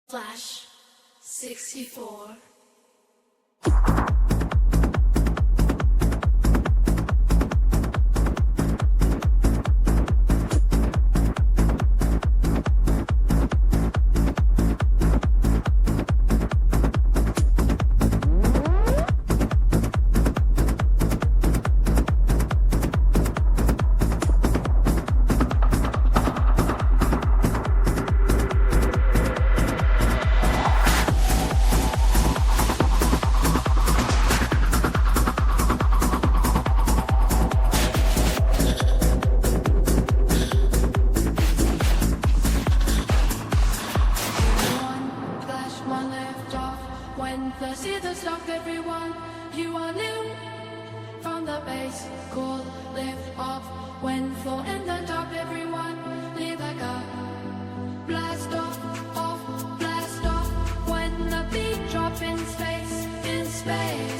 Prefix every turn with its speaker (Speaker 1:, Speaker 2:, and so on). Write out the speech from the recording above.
Speaker 1: Flash 64. When the seasons stop, everyone, you are new. From the base, cool, lift off. When floor in the top, everyone, leave like a blast off, blast off. When the beat drop in space, in space.